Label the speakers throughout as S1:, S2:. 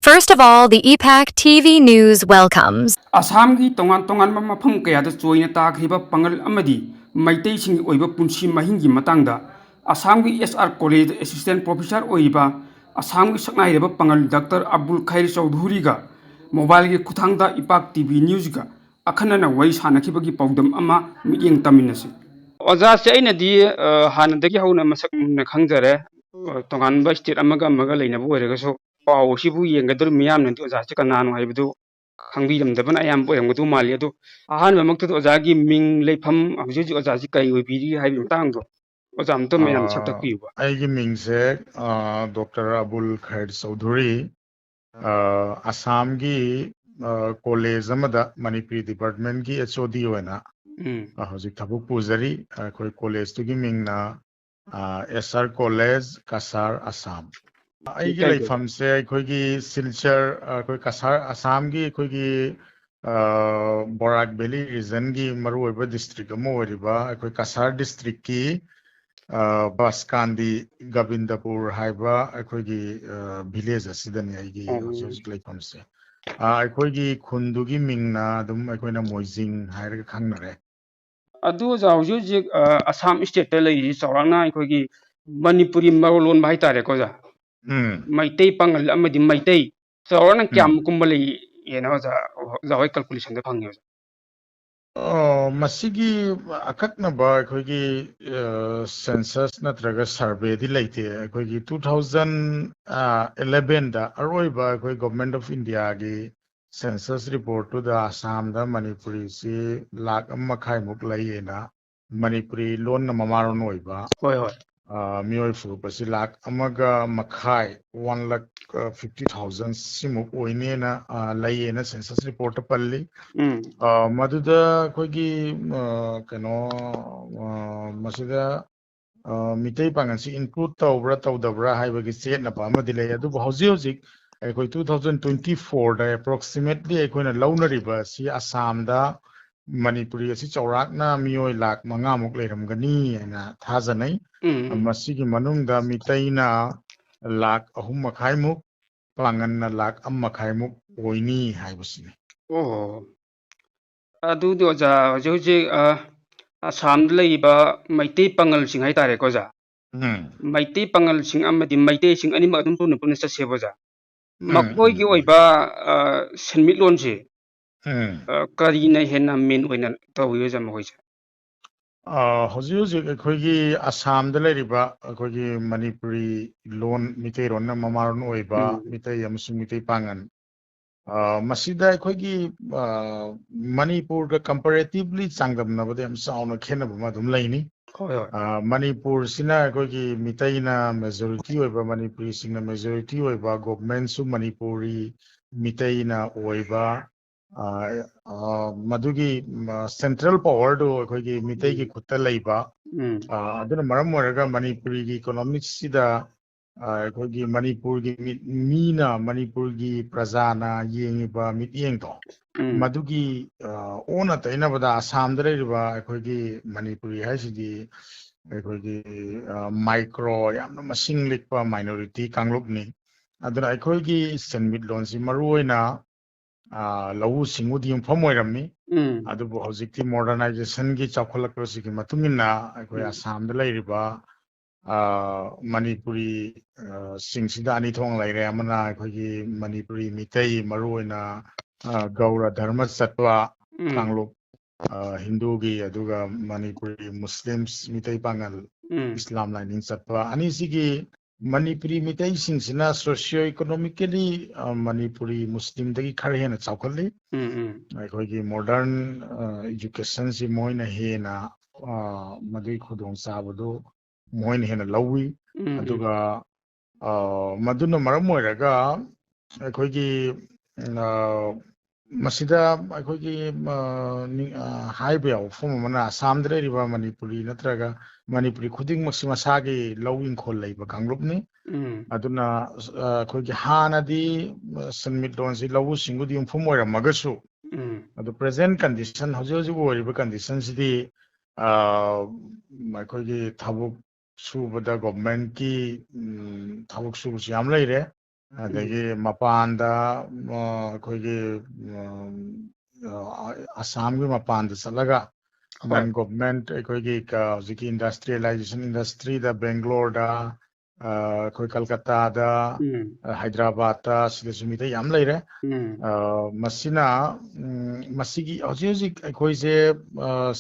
S1: First of all, the EPAC TV News welcomes.
S2: Assamgi tongan mafam kayada choina takriba pangal amadi maitai sing oiba punsi mahingi matangda Assamgi SR College Assistant Professor oiba Assamgi saknaireba pangal Dr. Abdul Khair Chaudhuri ga mobile gi kuthangda IPAC TV News ga akhanana wai sanakibagi paudam ama miyeng taminasi Oza se aina di hanadagi hauna masak na khangjare tongan state amaga leinabu oiregaso paw sibu yengadur miyam nanti oza se kanano haibdu khangbiramdabana ayam boyamgadu mali adu ahan mamaktu ozagi ming leifam hauji ozaji kai oibiri haibi mtangdo ozamto mayam saktak piuba
S3: aigi mingse Dr. Abdul Khair Chaudhuri Assam gi college amada Manipuri department gi HOD oina hauji thabuk pujari koi college tu gi mingna SR College Kasar Assam aigi leifam se koi gi Silchar koi Kasar Assam gi koi gi Borak Valley region gi maru oiba district amo oriba koi Kasar district ki Baskandi Gavindapur haiba aikogi village asidani aigi hojik leifam se aikogi khundugi mingna dum aikoina Moijing hairaga khangnare
S2: adu hauji Assam state ta lei chaurangna aikogi Manipuri marolon bai tare ko ja maitai pangal amadi maitai chaurangna kyam kumba lei yena ja jawai calculation da phangyo
S3: masigi akaknaba aikogi census natraga survey di leite aikogi 2011 da aroiba aikoi government of India gi census report to the Assam da Manipuri si lakh makhai muk laiyena Manipuri lon na mamaron oiba
S2: hoi hoi
S3: mioi fu pasi lakh amaga makhai 1,50,000 simuk oinena laiyena census report palli maduda koigi kano masida mitai pangansi include tawbra haibagi chetna pa amadi lei adu hauji koi 2024 da approximately aikoina launariba si Assam da Manipuri asi chaurakna mioi lakh manga muk leiramgani aina thajanai masigi manungda mitaina lakh ahum makhai muk panganna lakh am makhai muk oini haibasini
S2: adu do ja hauji Assam leiba maitai pangal sing hai tare ko ja maitai pangal sing amadi maitai sing ani ma dum puna sasebo ja makoi gi oiba senmitlon si kari na hena main oina tawiyo jam hoise
S3: hauji aikogi Assam da leiriba aikogi Manipuri lon mitai ron na mamaron oiba mitai amasung mitai pangan masida aikogi Manipur da comparatively changdamnabada yam sauna khenaba madum laini Manipur sina aikogi mitai na majority oiba Manipuri singna majority oiba government su Manipuri mitai na oiba madugi central power do aikogi mitai gi khutta leiba aduna maram oiraga Manipuri gi economics sida aikogi Manipur gi mina Manipur gi prajana yengiba mityeng to madugi ona tainabada Assam da leiriba aikogi Manipuri haisidi aikogi micro yamna masing likpa minority kanglupni aduna aikogi senmitlon si maruoina lau singudi yumpham oiramni adubu hojikti modernization gi chawkhalakpasi gi matungina aikoi Assam da leiriba Manipuri singsida ani thong laire amana aikogi Manipuri mitai maruoina gaura dharma chatwa kanglup Hindu gi aduga Manipuri Muslims mitai pangal Islam lining chatwa ani sigi Manipuri mitai singsina socio-economically Manipuri Muslim dagi khare hena chawkhalli aikogi modern education si moina hena madui khudong sabadu moina hena lawi aduga maduna maram oiraga aikogi masida aikogi haiba yaw fom mana Assam da leiriba Manipuri natraga Manipuri khuding maksi masagi lawing khol leiba kanglupni aduna aikogi hanadi senmitlon si lawu singudi yumphum oiramagasu adu present condition hauji oiriba condition sidi aikogi thabuk subada government ki thabuk subusi yam leire ꯑꯗꯒꯤ ꯃꯄꯥꯟꯗ ꯑꯩꯈꯣꯏꯒꯤ ꯑꯁꯥꯝꯒꯤ ꯃꯄꯥꯟꯗ ꯆꯠꯂꯒ ꯅꯟ government ꯑꯩꯈꯣꯏꯒꯤ ꯍꯧꯖꯤꯛꯀꯤ industrialisation ꯏꯟꯗꯁꯇ꯭ꯔꯤꯗ ꯕꯦꯡꯒ꯭ꯂꯣꯔꯗ ꯑꯩꯈꯣꯏ ꯀꯜꯀꯇꯥꯗ ꯍꯥꯏꯗ꯭ꯔꯕꯥꯗꯇ ꯁꯤꯗꯁꯨ ꯃꯤꯇꯩ ꯌꯥꯝ ꯂꯩꯔꯦ ꯃꯁꯤꯅ ꯃꯁꯤꯒꯤ ꯍꯧꯖꯤꯛ ꯍꯧꯖꯤꯛ ꯑꯩꯈꯣꯏꯁꯦ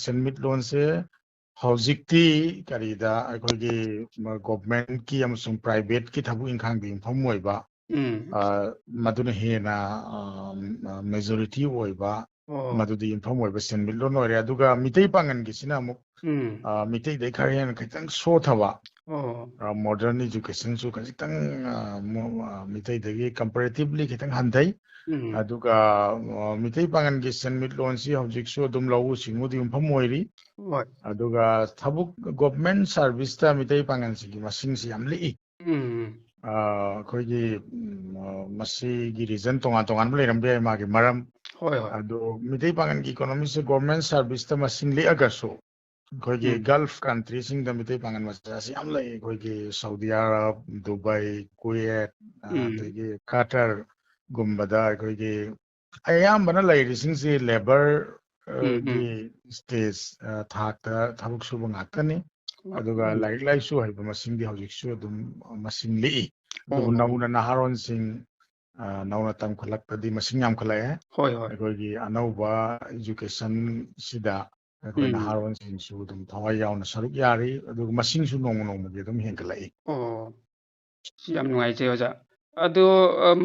S3: ꯁꯦꯟꯃꯤꯠꯂꯣꯟꯁꯦ ꯍꯧꯖꯤꯛꯇꯤ ꯀꯔꯤꯗ ꯑꯩꯈꯣꯏꯒꯤ ꯒꯣꯚꯔꯟꯃꯦꯟꯠꯀꯤ ꯑꯃꯁꯨꯡ ꯄ꯭ꯔꯥꯏꯚꯦꯠꯀꯤ ꯊꯕꯛ ꯏꯪꯈꯥꯡꯗ ꯌꯨꯝꯐꯝ ꯑꯣꯏꯕ ꯃꯗꯨꯅ ꯍꯦꯟꯅ ꯃꯦꯖꯣꯔꯤꯇꯤ ꯑꯣꯏꯕ ꯃꯗꯨꯗ ꯌꯨꯝꯐꯝ ꯑꯣꯏꯕ ꯁꯦꯟꯃꯤꯠꯂꯣꯟ ꯑꯣꯏꯔꯦ ꯑꯗꯨꯒ ꯃꯤꯇꯩ ꯄꯥꯡꯒꯟꯒꯤꯁꯤꯅ ꯑꯃꯨꯛ ꯃꯤꯇꯩꯗꯩ ꯈꯔ ꯍꯦꯟꯅ ꯈꯤꯇꯪ ꯁꯣꯊꯕ ꯃꯣꯗꯔꯟ ꯏꯖꯨꯀꯦꯁꯟꯁꯨ ꯈꯖꯤꯛꯇꯪ ꯃꯤꯇꯩꯗꯒꯤ ꯀꯝꯄꯦꯔꯦꯇꯤꯚꯂꯤ ꯈꯤꯇꯪ ꯍꯟꯊꯩ ꯑꯗꯨꯒ ꯃꯤꯇꯩ ꯄꯥꯡꯒꯟꯒꯤ ꯁꯦꯟꯃꯤꯠꯂꯣꯟꯁꯤ ꯍꯧꯖꯤꯛꯁꯨ ꯑꯗꯨꯝ ꯂꯧꯎ ꯁꯤꯡꯎꯗ ꯌꯨꯝꯐꯝ ꯑꯣꯏꯔꯤ ꯑꯗꯨꯒ ꯊꯕꯛ ꯒꯣꯚꯔꯟꯃꯦꯟꯠ ꯁꯥꯔꯚꯤꯁꯇ ꯃꯤꯇꯩ ꯄꯥꯡꯒꯟꯁꯤꯡꯒꯤ ꯃꯁꯤꯡꯁꯤ ꯌꯥꯝ ꯂꯤꯛꯏ ꯑꯩꯈꯣꯏꯒꯤ ꯃꯁꯤꯒꯤ ꯔꯤꯖꯟ ꯇꯣꯉꯥꯟ ꯇꯣꯉꯥꯟꯕ ꯂꯩꯔꯝꯕ ꯌꯥꯏ ꯃꯥꯒꯤ ꯃꯔꯝ ꯑꯗꯣ ꯃꯤꯇꯩ ꯄꯥꯡꯒꯟꯒꯤ ꯏꯀꯣꯅꯣꯃꯤꯁꯦ ꯒꯣꯚꯔꯟꯃꯦꯟꯠ ꯁꯥꯔꯚꯤꯁꯇ ꯃꯁꯤꯡ ꯂꯤꯛꯑꯒꯁꯨ ꯑꯩꯈꯣꯏꯒꯤ ꯒꯜꯐ ꯀꯟꯇ꯭ꯔꯤꯁꯤꯡꯗ ꯃꯤꯇꯩ ꯄꯥꯡꯒꯟ ꯃꯆꯥꯁꯤ ꯌꯥꯝ ꯂꯩ ꯑꯩꯈꯣꯏꯒꯤ ꯁꯥꯎꯗꯤ ꯑꯔꯕ ꯗꯨꯕꯥꯏ ꯀꯨꯋꯦꯠ ꯑꯗꯒꯤ ꯀꯇꯔꯒꯨꯝꯕꯗ ꯑꯩꯈꯣꯏꯒꯤ ꯑꯌꯥꯝꯕꯅ ꯂꯩꯔꯤꯁꯤꯡꯁꯤ ꯂꯦꯕꯔꯒꯤ ꯁ꯭ꯇꯦꯖ ꯊꯥꯛꯇ ꯊꯕꯛ ꯁꯨꯕ ꯉꯥꯛꯇꯅꯤ ꯑꯗꯨꯒ ꯂꯥꯏꯔꯤꯛ ꯂꯥꯏꯁꯨ ꯍꯩꯕ ꯃꯁꯤꯡꯗꯤ ꯍꯧꯖꯤꯛꯁꯨ ꯑꯗꯨꯝ ꯃꯁꯤꯡ ꯂꯤꯛꯏ ꯑꯗꯨꯕꯨ ꯅꯧꯅ ꯅꯍꯥꯔꯣꯟꯁꯤꯡ ꯅꯧꯅ ꯇꯝꯈꯠꯂꯛꯄꯗꯤ ꯃꯁꯤꯡ ꯌꯥꯝꯈꯠꯂꯛꯑꯦ ꯑꯩꯈꯣꯏꯒꯤ ꯑꯅꯧꯕ ꯏꯖꯨꯀꯦꯁꯟꯁꯤꯗ ꯑꯩꯈꯣꯏ ꯅꯍꯥꯔꯣꯟꯁꯤꯡꯁꯨ ꯑꯗꯨꯝ ꯊꯋꯥꯏ ꯌꯥꯎꯅ ꯁꯔꯨꯛ ꯌꯥꯔꯤ ꯑꯗꯨꯒ ꯃꯁꯤꯡꯁꯨ ꯅꯣꯡꯃ ꯅꯣꯡꯃꯒꯤ ꯑꯗꯨꯝ ꯍꯦꯟꯒꯠꯂꯛꯏ
S2: ꯁꯤ ꯌꯥꯝ ꯅꯨꯡꯉꯥꯏꯖꯩ ꯑꯣꯖꯥ ꯑꯗꯣ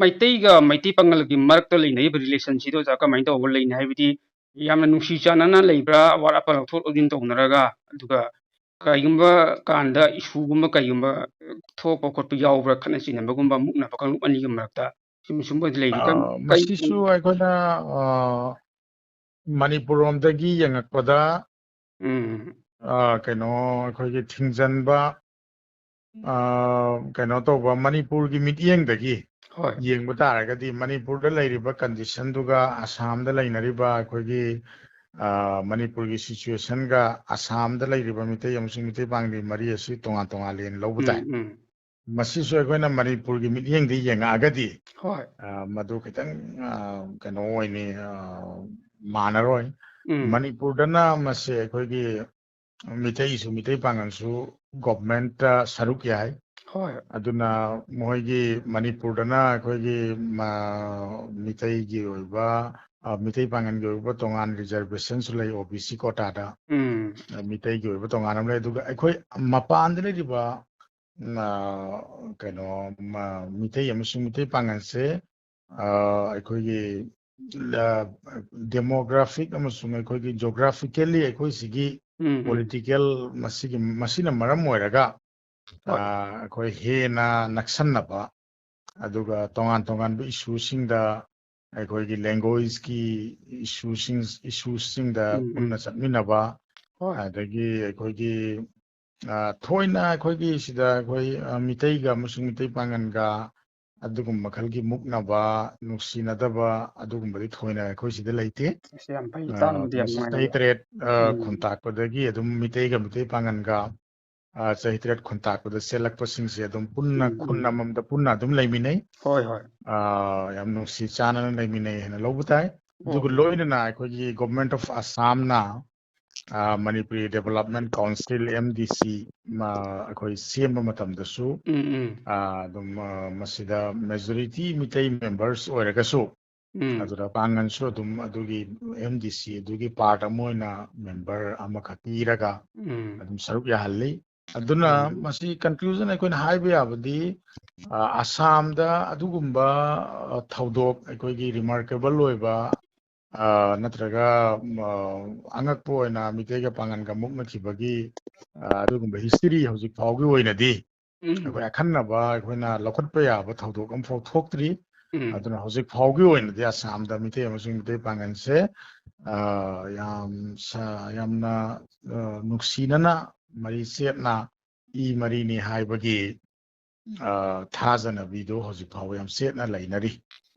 S2: ꯃꯩꯇꯩꯒ ꯃꯩꯇꯩ ꯄꯥꯡꯒꯜꯒꯤ ꯃꯔꯛꯇ ꯂꯩꯅꯔꯤꯕ ꯔꯤꯂꯦꯁꯟꯁꯤꯗ ꯑꯣꯖꯥ ꯀꯃꯥꯏꯅ ꯇꯧꯕ ꯂꯩꯅꯤ ꯍꯥꯏꯕꯗꯤ ꯌꯥꯝꯅ ꯅꯨꯡꯁꯤ ꯆꯥꯟꯅꯅ ꯂꯩꯕ꯭ꯔꯥ ꯑꯋꯥꯠ ꯑꯄꯥ ꯂꯧꯊꯣꯛ ꯂꯧꯁꯤꯟ ꯇꯧꯅꯔꯒ ꯑꯗꯨꯒ ꯀꯔꯤꯒꯨꯝꯕ ꯀꯥꯟꯗ ꯏꯁꯨꯒꯨꯝꯕ ꯀꯩꯒꯨꯝꯕ ꯊꯣꯛꯄ ꯈꯣꯠꯄ ꯌꯥꯎꯕ꯭ꯔꯥ ꯈꯠꯅ ꯆꯩꯅꯕꯒꯨꯝꯕ ꯃꯨꯛꯅꯕ ꯀꯥꯡꯂꯨꯞ ꯑꯅꯤꯒꯤ ꯃꯔꯛꯇ ꯁꯨꯝꯕꯗꯤ ꯂꯩꯔꯤ ꯀꯩ
S3: ꯃꯁꯤꯁꯨ ꯑꯩꯈꯣꯏꯅ ꯃꯅꯤꯄꯨꯔ ꯂꯣꯝꯗꯒꯤ ꯌꯦꯡꯉꯛꯄꯗ ꯀꯩꯅꯣ ꯑꯩꯈꯣꯏꯒꯤ ꯊꯤꯡꯖꯤꯟꯕ ꯀꯩꯅꯣ ꯇꯧꯕ ꯃꯅꯤꯄꯨꯔꯒꯤ ꯃꯤꯠꯌꯦꯡꯗꯒꯤ ꯌꯦꯡꯕ ꯇꯥꯔꯒꯗꯤ ꯃꯅꯤꯄꯨꯔꯗ ꯂꯩꯔꯤꯕ ꯀꯟꯗꯤꯁꯟꯗꯨꯒ ꯑꯁꯥꯝꯗ ꯂꯩꯅꯔꯤꯕ ꯑꯩꯈꯣꯏꯒꯤ ꯃꯅꯤꯄꯨꯔꯒꯤ ꯁꯤꯆꯨꯋꯦꯁꯟꯒ ꯑꯁꯥꯝꯗ ꯂꯩꯔꯤꯕ ꯃꯤꯇꯩ ꯑꯃꯁꯨꯡ ꯃꯤꯇꯩ ꯄꯥꯡꯒꯤ ꯃꯔꯤ ꯑꯁꯤ ꯇꯣꯉꯥꯟ ꯇꯣꯉꯥꯟꯂꯦꯅ ꯂꯧꯕ ꯇꯥꯏ ꯃꯁꯤꯁꯨ ꯑꯩꯈꯣꯏꯅ ꯃꯅꯤꯄꯨꯔꯒꯤ ꯃꯤꯠꯌꯦꯡꯗ ꯌꯦꯡꯉꯛꯑꯒꯗꯤ ꯃꯗꯨ ꯈꯤꯇꯪ ꯀꯩꯅꯣ ꯑꯣꯏꯅꯤ ꯃꯥꯟꯅꯔꯣꯏ ꯃꯅꯤꯄꯨꯔꯗꯅ ꯃꯁꯤ ꯑꯩꯈꯣꯏꯒꯤ ꯃꯤꯇꯩꯁꯨ ꯃꯤꯇꯩ ꯄꯥꯡꯒꯜꯁꯨ ꯒꯣꯚꯔꯟꯃꯦꯟꯠꯇ ꯁꯔꯨꯛ ꯌꯥꯏ ꯑꯗꯨꯅ ꯃꯣꯏꯒꯤ ꯃꯅꯤꯄꯨꯔꯗꯅ ꯑꯩꯈꯣꯏꯒꯤ ꯃꯤꯇꯩꯒꯤ ꯑꯣꯏꯕ ꯃꯤꯇꯩ ꯄꯥꯡꯒꯟꯒꯤ ꯑꯣꯏꯕ ꯇꯣꯉꯥꯟ ꯔꯤꯖꯔቬꯁꯟꯁꯨ ꯂꯩ OBC ꯀꯣꯇꯥꯗ ꯃꯤꯇꯩꯒꯤ ꯑꯣꯏꯕ ꯇꯣꯉꯥꯟ ꯑꯃ ꯂꯩ ꯑꯗꯨꯒ ꯑꯩꯈꯣꯏ ꯃꯄꯥꯟꯗ ꯂꯩꯔꯤꯕ ꯀꯩꯅꯣ ꯃꯤꯇꯩ ꯑꯃꯁꯨꯡ ꯃꯤꯇꯩ ꯄꯥꯡꯒꯜꯁꯦ ꯑꯩꯈꯣꯏꯒꯤ ꯗꯦꯃꯣꯒ꯭ꯔꯥꯐꯤꯛ ꯑꯃꯁꯨꯡ ꯑꯩꯈꯣꯏꯒꯤ ꯖꯣꯒ꯭ꯔꯥꯐꯤꯀꯦꯜꯂꯤ ꯑꯩꯈꯣꯏꯁꯤꯒꯤ ꯄꯣꯂꯤꯇꯤꯀꯦꯜ ꯃꯁꯤꯅ ꯃꯔꯝ ꯑꯣꯏꯔꯒ ꯑꯩꯈꯣꯏ ꯍꯦꯟꯅ ꯅꯛꯁꯟꯅꯕ ꯑꯗꯨꯒ ꯇꯣꯉꯥꯟ ꯇꯣꯉꯥꯟꯕ ꯏꯁꯨꯁꯤꯡꯗ ꯑꯩꯈꯣꯏꯒꯤ ꯂꯦꯡꯒ꯭ꯋꯦꯖꯀꯤ ꯏꯁꯨꯁꯤꯡꯗ ꯄꯨꯟꯅ ꯆꯠꯃꯤꯟꯅꯕ ꯑꯗꯒꯤ ꯑꯩꯈꯣꯏꯒꯤ ꯊꯣꯏꯅ ꯑꯩꯈꯣꯏꯒꯤ ꯁꯤꯗ ꯑꯩꯈꯣই ꯃꯤꯇꯩꯒ ꯑꯃꯁꯨꯡ ꯃꯤꯇꯩ ꯄꯥꯡꯒꯟꯒ ꯑꯗꯨꯒꯨꯝꯕ ꯃꯈꯜꯒꯤ ꯃꯨꯛꯅꯕ ꯅꯨꯡꯁꯤꯅꯗꯕ ꯑꯗꯨꯒꯨꯝꯕꯗꯤ ꯊꯣꯏꯅ ꯑꯩꯈꯣꯏ ꯁꯤꯗ ꯂꯩꯇꯦ ꯃꯁꯤ ꯆꯍꯤ ꯇꯔꯦꯠ ꯈꯨꯟꯇꯥꯛꯄꯗꯒꯤ ꯑꯗꯨꯝ ꯃꯤꯇꯩꯒ ꯃꯤꯇꯩ ꯄꯥꯡꯒꯟꯒ ꯆꯍꯤ ꯇꯔꯦꯠ ꯈꯨꯟꯇꯥꯛꯄꯗ ꯆꯦꯜꯂꯛꯄꯁꯤꯡꯁꯦ ꯑꯗꯨꯝ ꯄꯨꯟꯅ ꯈꯨꯟ ꯑꯃꯃꯝꯗ ꯄꯨꯟꯅ ꯑꯗꯨꯝ ꯂꯩꯃꯤꯟꯅꯩ ꯌꯥꯝ ꯅꯨꯡꯁꯤ ꯆꯥꯟꯅꯅ ꯂꯩꯃꯤꯟꯅꯩ ꯍꯥꯏꯅ ꯂꯧꯕ ꯇꯥꯏ ꯑꯗꯨꯒ ꯂꯣꯏꯅꯅ ꯑꯩꯈꯣꯏꯒꯤ ꯒꯣꯚꯔꯟꯃꯦꯟꯠ ꯑꯣꯐ ꯑꯁꯥꯝꯅ ꯃꯅꯤꯄꯨꯔꯤ ꯗꯦꯕꯂꯞꯃꯦꯟꯠ ꯀꯥꯎꯟꯁꯤꯜ MDC ꯑꯩꯈꯣꯏ ꯁꯦꯝꯕ ꯃꯇꯝꯗꯁꯨ ꯑꯗꯨꯝ ꯃꯁꯤꯗ ꯃꯦꯖꯣꯔꯤꯇꯤ ꯃꯤꯇꯩ ꯃꯦꯝꯕꯔꯁ ꯑꯣꯏꯔꯒꯁꯨ ꯑꯗꯨꯗ ꯄꯥꯡꯒꯟꯁꯨ ꯑꯗꯨꯝ ꯑꯗꯨꯒꯤ MDC ꯑꯗꯨꯒꯤ ꯄꯥꯔꯠ ꯑꯃ ꯑꯣꯏꯅ ꯃꯦꯝꯕꯔ ꯑꯃꯈꯛ ꯄꯤꯔꯒ ꯑꯗꯨꯝ ꯁꯔꯨꯛ ꯌꯥꯍꯜꯂꯤ ꯑꯗꯨꯅ ꯃꯁꯤ ꯀꯟꯀ꯭ꯂꯨꯖꯟ ꯑꯩꯈꯣꯏꯅ ꯍꯥꯏꯕ ꯌꯥꯕꯗꯤ ꯑꯁꯥꯝꯗ ꯑꯗꯨꯒꯨꯝꯕ ꯊꯧꯗꯣꯛ ꯑꯩꯈꯣꯏꯒꯤ ꯔꯤꯃꯥꯔꯀꯦꯕꯜ ꯑꯣꯏꯕ ꯅꯠꯇ꯭ꯔꯒ ꯑꯉꯛꯄ ꯑꯣꯏꯅ ꯃꯤꯇꯩꯒ ꯄꯥꯡꯒꯟꯒ ꯃꯨꯛꯅꯈꯤꯕꯒꯤ ꯑꯗꯨꯒꯨꯝꯕ ꯍꯤꯁꯇ꯭ꯔꯤ ꯍꯧꯖꯤꯛ ꯐꯥꯎꯒꯤ ꯑꯣꯏꯅꯗꯤ ꯑꯩꯈꯣꯏ ꯑꯈꯟꯅꯕ ꯑꯩꯈꯣꯏꯅ ꯂꯧꯈꯠꯄ ꯌꯥꯕ ꯊꯧꯗꯣꯛ ꯑꯃꯐꯥꯎ ꯊꯣꯛꯇ꯭ꯔꯤ ꯑꯗꯨꯅ ꯍꯧꯖꯤꯛ ꯐꯥꯎꯒꯤ ꯑꯣꯏꯅꯗꯤ ꯑꯁꯥꯝꯗ ꯃꯤꯇꯩ ꯑꯃꯁꯨꯡ ꯃꯤꯇꯩ ꯄꯥꯡꯒꯟꯁꯦ ꯌꯥꯝꯅ ꯅꯨꯡꯁꯤꯅꯅ ꯃꯔꯤ ꯆꯦꯠꯅ ꯃꯔꯤꯅꯤ ꯍꯥꯏꯕꯒꯤ ꯊꯥꯖꯅꯕꯤꯗꯣ ꯍꯧꯖꯤꯛ ꯐꯥꯎꯕ ꯌꯥꯝ ꯆꯦꯠꯅ ꯂꯩꯅꯔꯤ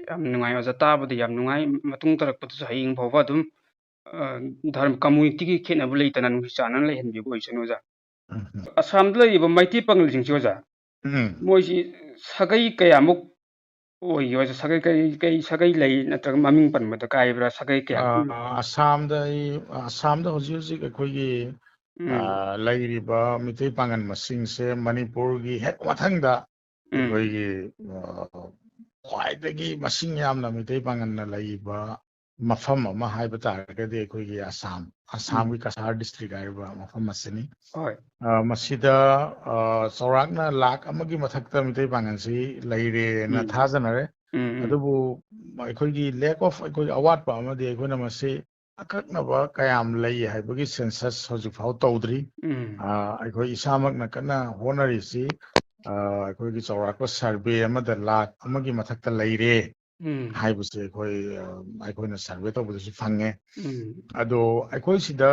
S2: ꯌꯥꯝ ꯅꯨꯡꯉꯥꯏ ꯑꯣꯖꯥ ꯇꯥꯕꯗ ꯌꯥꯝ ꯅꯨꯡꯉꯥꯏ ꯃꯇꯨꯡ ꯇꯥꯔꯛꯄꯗꯁꯨ ꯍꯌꯦꯡ ꯐꯥꯎꯕ ꯑꯗꯨꯝ ꯙꯔꯃ ꯀꯝꯃꯨꯅꯤꯇꯤꯒꯤ ꯈꯦꯠꯅꯕ ꯂꯩꯇꯅ ꯅꯨꯡꯁꯤ ꯆꯥꯟꯅꯅ ꯂꯩꯍꯟꯕꯤꯕ ꯑꯣꯏꯁꯅꯨ ꯑꯣꯖꯥ ꯑꯁꯥꯝꯗ ꯂꯩꯔꯤꯕ ꯃꯩꯇꯩ ꯄꯥꯡꯒꯜꯁꯤꯡꯁꯤ ꯑꯣꯖꯥ ꯃꯣꯏꯁꯤ ꯁꯥꯒꯩ ꯀꯌꯥꯃꯨꯛ ꯑꯣꯏ ꯁꯥꯒꯩ ꯀꯩ ꯁꯥꯒꯩ ꯂꯩ ꯅꯠꯇ꯭ꯔꯒ ꯃꯃꯤꯡ ꯄꯟꯕꯗ ꯀꯥꯏꯕ꯭ꯔꯥ ꯁꯥꯒꯩ ꯀꯌꯥ
S3: ꯑꯁꯥꯝꯗ ꯍꯧꯖꯤꯛ ꯑꯩꯈꯣꯏꯒꯤ ꯂꯩꯔꯤꯕ ꯃꯤꯇꯩ ꯄꯥꯡꯒꯜ ꯃꯁꯤꯡꯁꯦ ꯃꯅꯤꯄꯨꯔꯒꯤ ꯍꯦꯛ ꯃꯊꯪꯗ ꯑꯩꯈꯣꯏꯒꯤ ꯈ꯭ꯋꯥꯏꯗꯒꯤ ꯃꯁꯤꯡ ꯌꯥꯝꯅ ꯃꯤꯇꯩ ꯄꯥꯡꯒꯜꯅ ꯂꯩꯕ ꯃꯐꯝ ꯑꯃ ꯍꯥꯏꯕ ꯇꯥꯔꯒꯗꯤ ꯑꯩꯈꯣꯏꯒꯤ ꯑꯁꯥꯝꯒꯤ ꯀꯁꯥꯔ ꯗꯤꯁꯇ꯭ꯔꯤꯛ ꯍꯥꯏꯔꯤꯕ ꯃꯐꯝ ꯑꯁꯤꯅꯤ
S2: ꯍꯣꯏ
S3: ꯃꯁꯤꯗ ꯆꯥꯎꯔꯥꯛꯅ ꯂꯥꯈ ꯑꯃꯒꯤ ꯃꯊꯛꯇ ꯃꯤꯇꯩ ꯄꯥꯡꯒꯜꯁꯤ ꯂꯩꯔꯦꯅ ꯊꯥꯖꯅꯔꯦ ꯑꯗꯨꯕꯨ ꯑꯩꯈꯣꯏꯒꯤ ꯂꯦꯛ ꯑꯣꯐ ꯑꯩꯈꯣꯏꯒꯤ ꯑꯋꯥꯠꯄ ꯑꯃꯗꯤ ꯑꯩꯈꯣꯏꯅ ꯃꯁꯤ ꯑꯀꯛꯅꯕ ꯀꯌꯥꯝ ꯂꯩ ꯍꯥꯏꯕꯒꯤ ꯁꯦꯟꯁꯁ ꯍꯧꯖꯤꯛꯐꯥꯎ ꯇꯧꯗ꯭ꯔꯤ ꯑꯩꯈꯣꯏ ꯏꯁꯥꯃꯛꯅ ꯀꯟꯅ ꯍꯣꯠꯅꯔꯤꯁꯤ ꯑꯩꯈꯣꯏꯒꯤ ꯆꯥꯎꯔꯥꯛꯄ ꯁꯔꯚꯦ ꯑꯃꯗ ꯂꯥꯈ ꯑꯃꯒꯤ ꯃꯊꯛꯇ ꯂꯩꯔꯦ ꯍꯥꯏꯕꯁꯦ ꯑꯩꯈꯣꯏꯅ ꯁꯔꯚꯦ ꯇꯧꯕꯗꯁꯨ ꯐꯪꯉꯦ ꯑꯗꯣ ꯑꯩꯈꯣꯏ ꯁꯤꯗ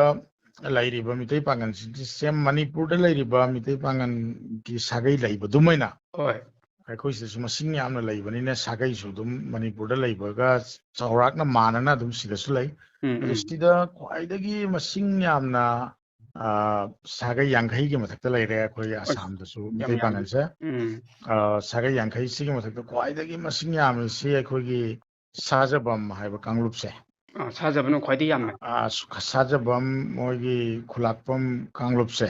S3: ꯂꯩꯔꯤꯕ ꯃꯤꯇꯩ ꯄꯥꯡꯒꯜꯁꯤꯡꯁꯤ ꯁꯦꯝ ꯃꯅꯤꯄꯨꯔꯗ ꯂꯩꯔꯤꯕ ꯃꯤꯇꯩ ꯄꯥꯡꯒꯜꯒꯤ ꯁꯥꯒꯩ ꯂꯩꯕꯗꯨꯃꯥꯏꯅ
S2: ꯍꯣꯏ
S3: ꯑꯩꯈꯣꯏ ꯁꯤꯗꯁꯨ ꯃꯁꯤꯡ ꯌꯥꯝꯅ ꯂꯩꯕꯅꯤꯅ ꯁꯥꯒꯩꯁꯨ ꯑꯗꯨꯝ ꯃꯅꯤꯄꯨꯔꯗ ꯂꯩꯕꯒ ꯆꯥꯎꯔꯥꯛꯅ ꯃꯥꯟꯅꯅ ꯑꯗꯨꯝ ꯁꯤꯗꯁꯨ ꯂꯩ ꯑꯗꯣ ꯁꯤꯗ ꯈ꯭ꯋꯥꯏꯗꯒꯤ ꯃꯁꯤꯡ ꯌꯥꯝꯅ ꯁꯥꯒꯩ 50ꯒꯤ ꯃꯊꯛꯇ ꯂꯩꯔꯦ ꯑꯩꯈꯣꯏ ꯑꯁꯥꯝꯗꯁꯨ
S2: ꯌꯥꯝ
S3: ꯃꯤꯇꯩ
S2: ꯌꯥꯝꯃꯤ
S3: ꯄꯥꯡꯒꯜꯁꯦ ꯁꯥꯒꯩ 50ꯁꯤꯒꯤ ꯃꯊꯛꯇ ꯈ꯭ꯋꯥꯏꯗꯒꯤ ꯃꯁꯤꯡ ꯌꯥꯝꯃꯤꯁꯤ ꯑꯩꯈꯣꯏꯒꯤ ꯁꯥꯖꯕꯝ ꯍꯥꯏꯕ ꯀꯥꯡꯂꯨꯞꯁꯦ
S2: ꯁꯥꯖꯕꯅ ꯈ꯭ꯋꯥꯏꯗꯒꯤ ꯌꯥꯝꯃꯦ
S3: ꯁꯥꯖꯕꯝ ꯃꯣꯏꯒꯤ ꯈꯨꯂꯥꯛꯄꯝ ꯀꯥꯡꯂꯨꯞꯁꯦ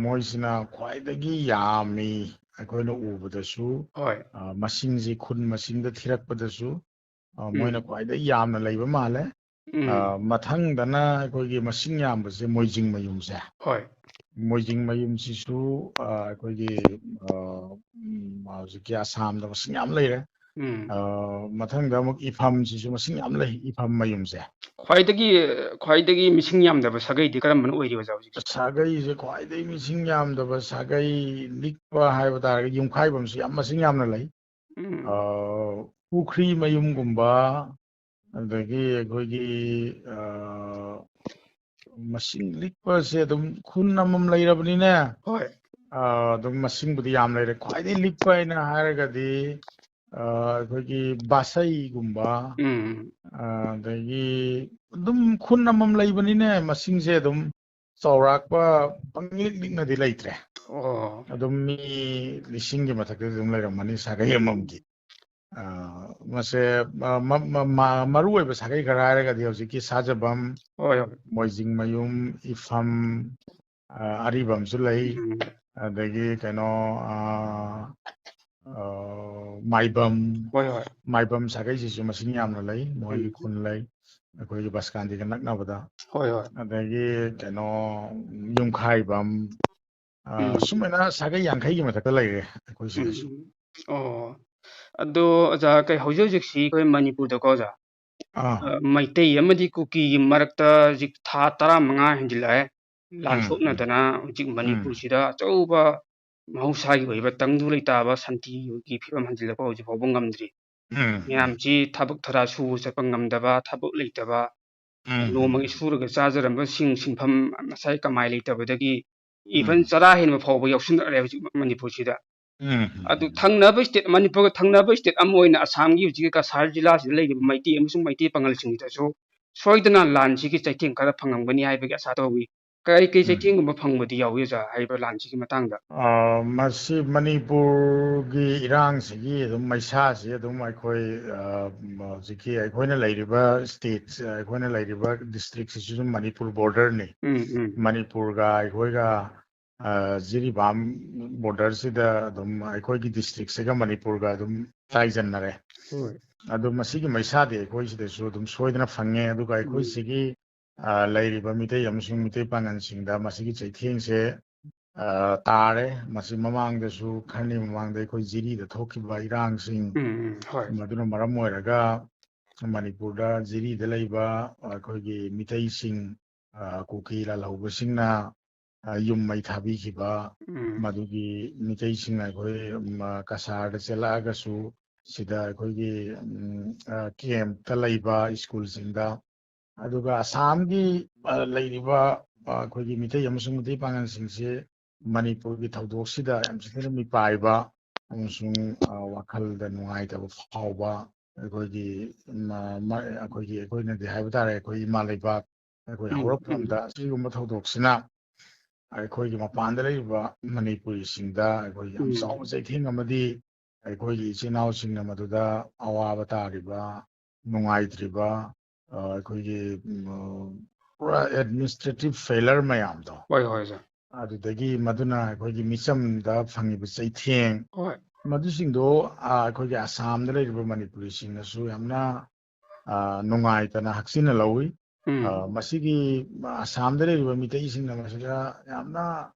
S3: ꯃꯣꯏꯁꯤꯅ ꯈ꯭ꯋꯥꯏꯗꯒꯤ ꯌꯥꯝꯃꯤ ꯑꯩꯈꯣꯏꯅ ꯎꯕꯗꯁꯨ
S2: ꯍꯣꯏ
S3: ꯃꯁꯤꯡꯁꯤ ꯈꯨꯟ ꯃꯁꯤꯡꯗ ꯊꯤꯔꯛꯄꯗꯁꯨ ꯃꯣꯏꯅ ꯈ꯭ꯋꯥꯏꯗꯒꯤ ꯌꯥꯝꯅ ꯂꯩꯕ ꯃꯥꯜꯂꯦ ꯃꯊꯪꯗꯅ ꯑꯩꯈꯣꯏꯒꯤ ꯃꯁꯤꯡ ꯌꯥꯝꯕꯁꯦ ꯃꯣꯏꯖꯤꯡ ꯃꯌꯨꯝꯁꯦ
S2: ꯍꯣꯏ
S3: ꯃꯣꯏꯖꯤꯡ ꯃꯌꯨꯝꯁꯤꯁꯨ ꯑꯩꯈꯣꯏꯒꯤ ꯍꯧꯖꯤꯛꯀꯤ ꯑꯁꯥꯝꯗ ꯃꯁꯤꯡ ꯌꯥꯝ ꯂꯩꯔꯦ ꯃꯊꯪꯗ ꯑꯃꯨꯛ ꯏꯐꯝꯁꯤꯁꯨ ꯃꯁꯤꯡ ꯌꯥꯝ ꯂꯩ ꯏꯐꯝ ꯃꯌꯨꯝꯁꯦ
S2: ꯈ꯭ꯋꯥꯏꯗꯒꯤ ꯃꯤꯁꯤꯡ ꯌꯥꯝꯗꯕ ꯁꯥꯒꯩꯗꯤ ꯀꯔꯝꯕꯅ ꯑꯣꯏꯔꯤꯕ ꯑꯣꯖꯥ ꯍꯧꯖꯤꯛꯁꯦ
S3: ꯁꯥꯒꯩꯁꯦ ꯈ꯭ꯋꯥꯏꯗꯒꯤ ꯃꯤꯁꯤꯡ ꯌꯥꯝꯗꯕ ꯁꯥꯒꯩ ꯂꯤꯛꯄ ꯍꯥꯏꯕ ꯇꯥꯔꯒꯗꯤ ꯌꯨꯝꯈꯥꯏꯕꯝꯁꯨ ꯌꯥꯝ ꯃꯁꯤꯡ ꯌꯥꯝꯅ ꯂꯩ ꯄꯨꯈ꯭ꯔꯤ ꯃꯌꯨꯝꯒꯨꯝꯕ ꯑꯗꯒꯤ ꯑꯩꯈꯣꯏꯒꯤ ꯃꯁꯤꯡ ꯂꯤꯛꯄꯁꯦ ꯑꯗꯨꯝ ꯈꯨꯟ ꯑꯃꯃꯝ ꯂꯩꯔꯕꯅꯤꯅꯦ
S2: ꯍꯣꯏ
S3: ꯑꯗꯨꯝ ꯃꯁꯤꯡꯕꯨꯗꯤ ꯌꯥꯝ ꯂꯩꯔꯦ ꯈ꯭ꯋꯥꯏꯗꯒꯤ ꯂꯤꯛꯄ ꯍꯥꯏꯅ ꯍꯥꯏꯔꯒꯗꯤ ꯑꯩꯈꯣꯏꯒꯤ ꯕꯥꯁꯩꯒꯨꯝꯕ ꯑꯗꯒꯤ ꯑꯗꯨꯝ ꯈꯨꯟ ꯑꯃꯃꯝ ꯂꯩꯕꯅꯤꯅꯦ ꯃꯁꯤꯡꯁꯦ ꯑꯗꯨꯝ ꯆꯥꯎꯔꯥꯛꯄ ꯄꯪꯂꯤꯛ ꯂꯤꯛꯅꯗꯤ ꯂꯩꯇ꯭ꯔꯦ
S2: ꯑꯣ
S3: ꯑꯗꯨꯝ ꯃꯤ 1000ꯒꯤ ꯃꯊꯛꯇꯗꯤ ꯑꯗꯨꯝ ꯂꯩꯔꯝꯃꯅꯤ ꯁꯥꯒꯩ ꯑꯃꯃꯝꯒꯤ ꯃꯁꯦ ꯃꯔꯨꯑꯣꯏꯕ ꯁꯥꯒꯩ ꯈꯔ ꯍꯥꯏꯔꯒꯗꯤ ꯍꯧꯖꯤꯛꯀꯤ ꯁꯥꯖꯕꯝ
S2: ꯍꯣꯏ ꯍꯣꯏ
S3: ꯃꯣꯏꯖꯤꯡꯃꯌꯨꯝ ꯏꯐꯝ ꯑꯔꯤꯕꯝꯁꯨ ꯂꯩ ꯑꯗꯒꯤ ꯀꯩꯅꯣ ꯃꯥꯏꯕꯝ
S2: ꯍꯣꯏ ꯍꯣꯏ
S3: ꯃꯥꯏꯕꯝ ꯁꯥꯒꯩꯁꯤꯁꯨ ꯃꯁꯤꯡ ꯌꯥꯝꯅ ꯂꯩ ꯃꯣꯏꯒꯤ ꯈꯨꯟ ꯂꯩ ꯑꯩꯈꯣꯏꯒꯤ ꯕꯁꯀꯥꯟꯗꯤꯒ ꯅꯛꯅꯕꯗ
S2: ꯍꯣꯏ ꯍꯣꯏ
S3: ꯑꯗꯒꯤ ꯀꯩꯅꯣ ꯌꯨꯝꯈꯥꯏꯕꯝ ꯁꯨꯃꯥꯏꯅ ꯁꯥꯒꯩ 50ꯒꯤ ꯃꯊꯛꯇ ꯂꯩꯔꯦ ꯑꯩꯈꯣꯏ ꯁꯤꯗꯁꯨ
S2: ꯑꯣ ꯑꯗꯣ ꯑꯣꯖꯥ ꯍꯧꯖꯤꯛ ꯍꯧꯖꯤꯛꯁꯤ ꯑꯩꯈꯣꯏ ꯃꯅꯤꯄꯨꯔꯗꯀꯣ ꯑꯣꯖꯥ ꯃꯩꯇꯩ ꯑꯃꯗꯤ ꯀꯨꯀꯤꯒꯤ ꯃꯔꯛꯇ ꯍꯧꯖꯤꯛ ꯊꯥ 15 ꯍꯦꯟꯖꯤꯜꯂꯛꯑꯦ ꯂꯥꯟꯁꯣꯛꯅꯗꯅ ꯍꯧꯖꯤꯛ ꯃꯅꯤꯄꯨꯔꯁꯤꯗ ꯑꯆꯧꯕ ꯃꯍꯧꯁꯥꯒꯤ ꯑꯣꯏꯕ ꯇꯪꯗꯨ ꯂꯩꯇꯥꯕ ꯁꯥꯟꯇꯤꯒꯤ ꯐꯤꯕꯝ ꯍꯟꯖꯤꯜꯂꯛꯄ ꯍꯧꯖꯤꯛ ꯐꯥꯎꯕ ꯉꯝꯗ꯭ꯔꯤ ꯃꯌꯥꯝꯁꯤ ꯊꯕꯛ ꯊꯔꯥ ꯁꯨꯕ ꯆꯠꯄ ꯉꯝꯗꯕ ꯊꯕꯛ ꯂꯩꯇꯕ ꯅꯣꯡꯃꯒꯤ ꯁꯨꯔꯒ ꯆꯥꯖꯔꯝꯕ ꯁꯤꯟꯐꯝ ꯉꯁꯥꯏ ꯀꯃꯥꯏ ꯂꯩꯇꯕꯗꯒꯤ ꯏꯚꯟ ꯆꯔꯥ ꯍꯦꯟꯕ ꯐꯥꯎꯕ ꯌꯥꯎꯁꯤꯜꯂꯛꯑꯦ ꯍꯧꯖꯤꯛ ꯃꯅꯤꯄꯨꯔꯁꯤꯗ ꯑꯗꯨ ꯊꯪꯅꯕ ꯏꯁꯇꯦꯠ ꯃꯅꯤꯄꯨꯔꯒ ꯊꯪꯅꯕ ꯏꯁꯇꯦꯠ ꯑꯃ ꯑꯣꯏꯅ ꯑꯁꯥꯝꯒꯤ ꯍꯧꯖꯤꯛꯀꯤ ꯀꯁꯥꯔ ꯖꯤꯂꯥꯁꯤꯗ ꯂꯩꯔꯤꯕ ꯃꯩꯇꯩ ꯑꯃꯁꯨꯡ ꯃꯩꯇꯩ ꯄꯥꯉꯜꯁꯤꯡꯁꯤꯗꯁꯨ ꯁꯣꯏꯗꯅ ꯂꯥꯟꯁꯤꯒꯤ ꯆꯩꯊꯦꯡ ꯈꯔ ꯐꯪꯉꯝꯒꯅꯤ ꯍꯥꯏꯕꯒꯤ ꯑꯁꯥ ꯇꯧꯋꯤ ꯀꯩ ꯆꯩꯊꯦꯡꯒꯨꯝꯕ ꯐꯪꯕꯗꯤ ꯌꯥꯎꯏ ꯑꯣꯖꯥ ꯍꯥꯏꯔꯤꯕ ꯂꯥꯟꯁꯤꯒꯤ ꯃꯇꯥꯡꯗ
S3: ꯃꯁꯤ ꯃꯅꯤꯄꯨꯔꯒꯤ ꯏꯔꯥꯡꯁꯤꯒꯤ ꯑꯗꯨꯝ ꯃꯩꯁꯥꯁꯤ ꯑꯗꯨꯝ ꯑꯩꯈꯣꯏ ꯍꯧꯖꯤꯛꯀꯤ ꯑꯩꯈꯣꯏꯅ ꯂꯩꯔꯤꯕ ꯁ꯭ꯇꯦꯠ ꯑꯩꯈꯣꯏꯅ ꯂꯩꯔꯤꯕ ꯗꯤꯁꯇ꯭ꯔꯤꯛꯁꯤꯁꯨ ꯑꯗꯨꯝ ꯃꯅꯤꯄꯨꯔ ꯕꯣꯔꯗꯔꯅꯤ ꯃꯅꯤꯄꯨꯔꯒ ꯑꯩꯈꯣꯏꯒ ꯖꯤꯔꯤꯕꯥꯝ ꯕꯣꯔꯗꯔꯁꯤꯗ ꯑꯗꯨꯝ ꯑꯩꯈꯣꯏꯒꯤ ꯗꯤꯁꯇ꯭ꯔꯤꯛꯁꯤꯒ ꯃꯅꯤꯄꯨꯔꯒ ꯑꯗꯨꯝ ꯇꯥꯏꯖꯟꯅꯔꯦ ꯑꯗꯣ ꯃꯁꯤꯒꯤ ꯃꯩꯁꯥꯗꯤ ꯑꯩꯈꯣꯏ ꯁꯤꯗꯁꯨ ꯑꯗꯨꯝ ꯁꯣꯏꯗꯅ ꯐꯪꯉꯦ ꯑꯗꯨꯒ ꯑꯩꯈꯣꯏ ꯁꯤꯒꯤ ꯂꯩꯔꯤꯕ ꯃꯤꯇꯩ ꯑꯃꯁꯨꯡ ꯃꯤꯇꯩ ꯄꯥꯡꯒꯜꯁꯤꯡꯗ ꯃꯁꯤꯒꯤ ꯆꯩꯊꯦꯡꯁꯦ ꯇꯥꯔꯦ ꯃꯁꯤ ꯃꯃꯥꯡꯗꯁꯨ ꯈꯔꯅꯤ ꯃꯃꯥꯡꯗ ꯑꯩꯈꯣꯏ ꯖꯤꯔꯤꯗ ꯊꯣꯛꯈꯤꯕ ꯏꯔꯥꯡꯁꯤꯡ
S2: ꯍꯣꯏ
S3: ꯃꯗꯨꯅ ꯃꯔꯝ ꯑꯣꯏꯔꯒ ꯃꯅꯤꯄꯨꯔꯗ ꯖꯤꯔꯤꯗ ꯂꯩꯕ ꯑꯩꯈꯣꯏꯒꯤ ꯃꯤꯇꯩꯁꯤꯡ ꯀꯨꯀꯤ ꯂꯥꯜꯍꯧꯕꯁꯤꯡꯅ ꯌꯨꯝ ꯃꯩ ꯊꯥꯕꯤꯈꯤꯕ ꯃꯗꯨꯒꯤ ꯃꯤꯇꯩꯁꯤꯡꯅ ꯑꯩꯈꯣꯏ ꯀꯁꯥꯔꯗ ꯆꯦꯜꯂꯛꯑꯒꯁꯨ ꯁꯤꯗ ꯑꯩꯈꯣꯏꯒꯤ ꯀꯦꯝꯞꯇ ꯂꯩꯕ ꯁ꯭ꯀꯨꯜꯁꯤꯡꯗ ꯑꯗꯨꯒ ꯑꯁꯥꯝꯒꯤ ꯂꯩꯔꯤꯕ ꯑꯩꯈꯣꯏꯒꯤ ꯃꯤꯇꯩ ꯑꯃꯁꯨꯡ ꯃꯤꯇꯩ ꯄꯥꯡꯒꯜꯁꯤꯡꯁꯤ ꯃꯅꯤꯄꯨꯔꯒꯤ ꯊꯧꯗꯣꯛꯁꯤꯗ ꯌꯥꯝ ꯊꯤꯅ ꯃꯤꯄꯥꯏꯕ ꯑꯃꯁꯨꯡ ꯋꯥꯈꯜꯗ ꯅꯨꯡꯉꯥꯏꯇꯕ ꯐꯥꯎꯕ ꯑꯩꯈꯣꯏꯅꯗꯤ ꯍꯥꯏꯕ ꯇꯥꯔꯦ ꯑꯩꯈꯣই ꯏꯃꯥ ꯂꯩꯕꯥꯛ ꯑꯩꯈꯣꯏ ꯍꯧꯔꯛꯐꯝꯗ ꯑꯁꯤꯒꯨꯝꯕ ꯊꯧꯗꯣꯛꯁꯤꯅ ꯑꯩꯈꯣꯏꯒꯤ ꯃꯄꯥꯟꯗ ꯂꯩꯔꯤꯕ ꯃꯅꯤꯄꯨꯔꯤꯁꯤꯡꯗ ꯑꯩꯈꯣꯏ ꯌꯥꯝ ꯆꯥꯎꯕ ꯆꯩꯊꯦꯡ ꯑꯃꯗꯤ ꯑꯩꯈꯣꯏꯒꯤ ꯏꯆꯤꯟ ꯏꯅꯥꯎꯁꯤꯡꯅ ꯃꯗꯨꯗ ꯑꯋꯥꯕ ꯇꯥꯔꯤꯕ ꯅꯨꯡꯉꯥꯏꯇ꯭ꯔꯤꯕ ꯑꯩꯈꯣꯏꯒꯤ ꯄꯨꯔꯥ ꯑꯦꯗꯃꯤꯅꯤꯁꯇ꯭ꯔꯦꯇꯤቭ ꯐꯦꯂꯔ ꯃꯌꯥꯝꯗꯣ
S2: ꯍꯣꯏ ꯍꯣꯏ ꯁꯥꯔ
S3: ꯑꯗꯨꯗꯒꯤ ꯃꯗꯨꯅ ꯑꯩꯈꯣꯏꯒꯤ ꯃꯤꯆꯝꯗ ꯐꯪꯉꯤꯕ ꯆꯩꯊꯦꯡ
S2: ꯍꯣꯏ
S3: ꯃꯗꯨꯁꯤꯡꯗꯣ ꯑꯩꯈꯣꯏꯒꯤ ꯑꯁꯥꯝꯗ ꯂꯩꯔꯤꯕ ꯃꯅꯤꯄꯨꯔꯤꯁꯤꯡꯅꯁꯨ ꯌꯥꯝꯅ ꯅꯨꯡꯉꯥꯏꯇꯅ ꯍꯛꯆꯤꯟꯅ ꯂꯧꯏ ꯃꯁꯤꯒꯤ ꯑꯁꯥꯝꯗ ꯂꯩꯔꯤꯕ ꯃꯤꯇꯩꯁꯤꯡꯅ ꯃꯁꯤꯗ ꯌꯥꯝꯅ